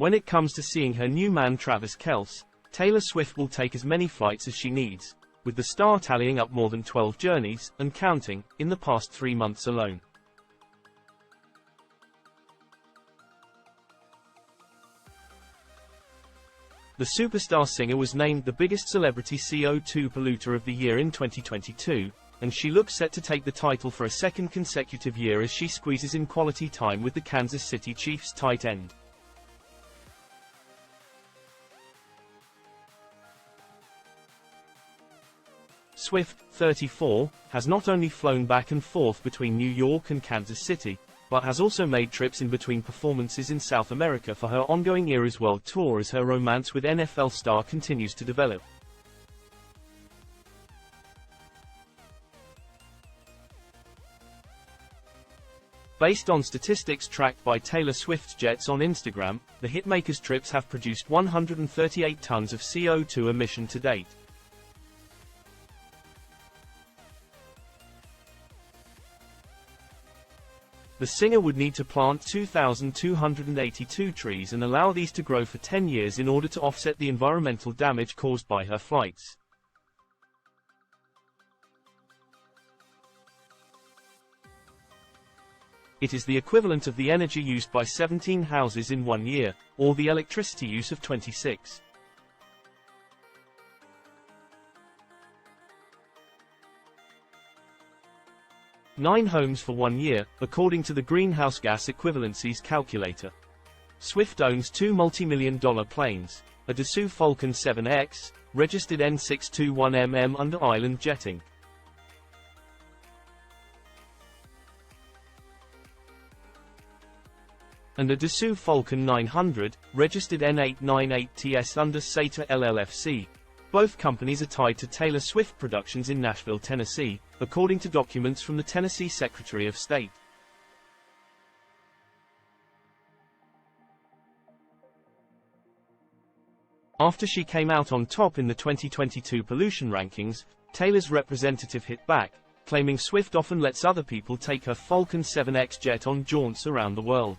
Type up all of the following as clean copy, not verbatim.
When it comes to seeing her new man Travis Kelce, Taylor Swift will take as many flights as she needs, with the star tallying up more than 12 journeys, and counting, in the past 3 months alone. The superstar singer was named the biggest celebrity CO2 polluter of the year in 2022, and she looks set to take the title for a second consecutive year as she squeezes in quality time with the Kansas City Chiefs tight end. Swift, 34, has not only flown back and forth between New York and Kansas City, but has also made trips in between performances in South America for her ongoing Eras World Tour as her romance with NFL star continues to develop. Based on statistics tracked by Taylor Swift's Jets on Instagram, the hitmaker's trips have produced 138 tons of CO2 emission to date. The singer would need to plant 2,282 trees and allow these to grow for 10 years in order to offset the environmental damage caused by her flights. It is the equivalent of the energy used by 17 houses in 1 year, or the electricity use of 26. Nine homes for 1 year, according to the Greenhouse Gas Equivalencies calculator. Swift owns 2 multi-million-dollar planes, a Dassault Falcon 7X, registered N621mm under island jetting, and a Dassault Falcon 900, registered N898TS under SATA LLFC. Both companies are tied to Taylor Swift Productions in Nashville, Tennessee, according to documents from the Tennessee Secretary of State. After she came out on top in the 2022 pollution rankings, Taylor's representative hit back, claiming Swift often lets other people take her Falcon 7X jet on jaunts around the world.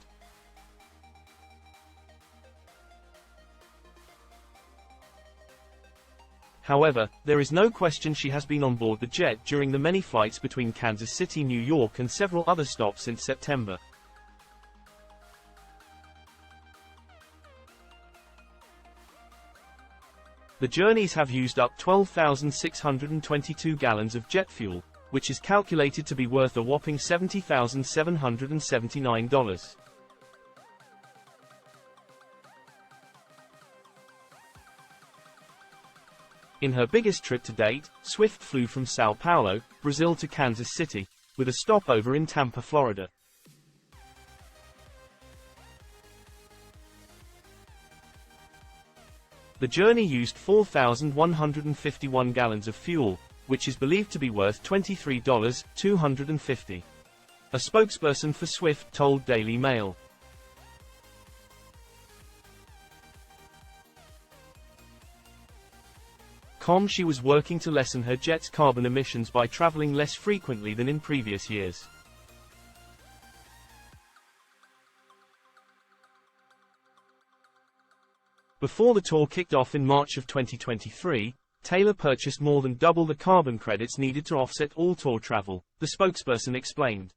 However, there is no question she has been on board the jet during the many flights between Kansas City, New York and several other stops since September. The journeys have used up 12,622 gallons of jet fuel, which is calculated to be worth a whopping $70,779. In her biggest trip to date, Swift flew from Sao Paulo, Brazil to Kansas City, with a stopover in Tampa, Florida. The journey used 4,151 gallons of fuel, which is believed to be worth $23,250. A spokesperson for Swift told Daily Mail. She was working to lessen her jet's carbon emissions by traveling less frequently than in previous years. Before the tour kicked off in March of 2023, Taylor purchased more than double the carbon credits needed to offset all tour travel, the spokesperson explained.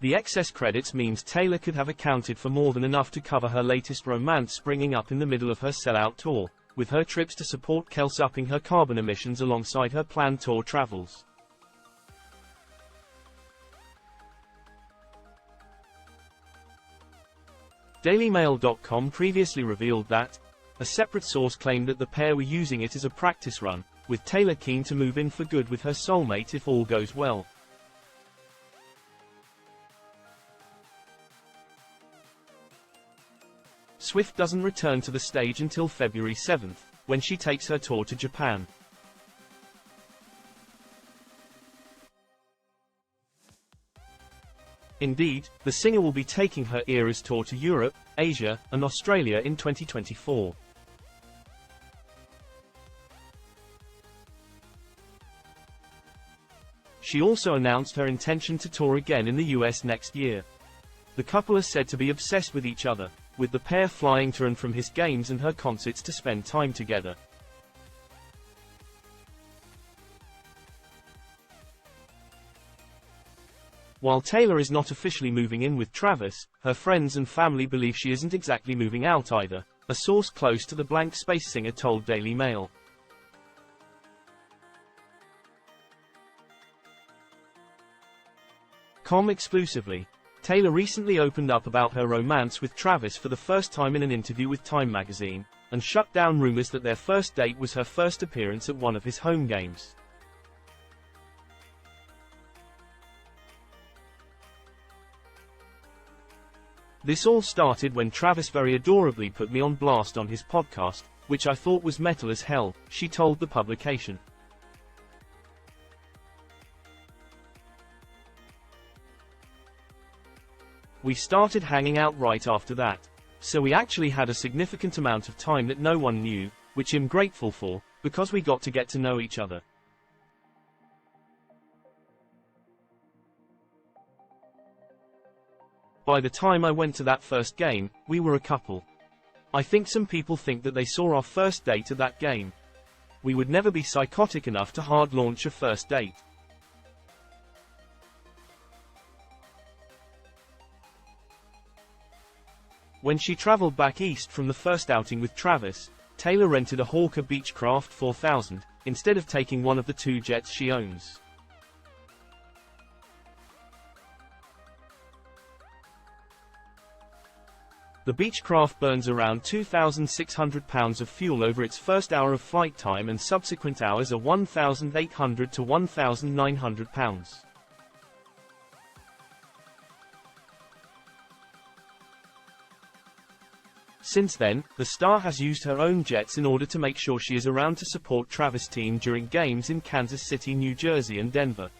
The excess credits means Taylor could have accounted for more than enough to cover her latest romance springing up in the middle of her sellout tour, with her trips to support Kelce upping her carbon emissions alongside her planned tour travels. DailyMail.com previously revealed that a separate source claimed that the pair were using it as a practice run, with Taylor keen to move in for good with her soulmate if all goes well. Swift doesn't return to the stage until February 7, when she takes her tour to Japan. Indeed, the singer will be taking her Eras tour to Europe, Asia, and Australia in 2024. She also announced her intention to tour again in the US next year. The couple are said to be obsessed with each other, with the pair flying to and from his games and her concerts to spend time together. While Taylor is not officially moving in with Travis, her friends and family believe she isn't exactly moving out either, a source close to the blank space singer told Daily Mail. Com exclusively. Taylor recently opened up about her romance with Travis for the first time in an interview with Time magazine, and shut down rumors that their first date was her first appearance at one of his home games. This all started when Travis very adorably put me on blast on his podcast, which I thought was metal as hell, she told the publication. We started hanging out right after that. So we actually had a significant amount of time that no one knew, which I'm grateful for, because we got to know each other. By the time I went to that first game, we were a couple. I think some people think that they saw our first date at that game. We would never be psychotic enough to hard launch a first date. When she traveled back east from the first outing with Travis, Taylor rented a Hawker Beechcraft 4000, instead of taking one of the 2 jets she owns. The Beechcraft burns around 2,600 pounds of fuel over its first hour of flight time, and subsequent hours are 1,800 to 1,900 pounds. Since then, the star has used her own jets in order to make sure she is around to support Travis' team during games in Kansas City, New Jersey and Denver.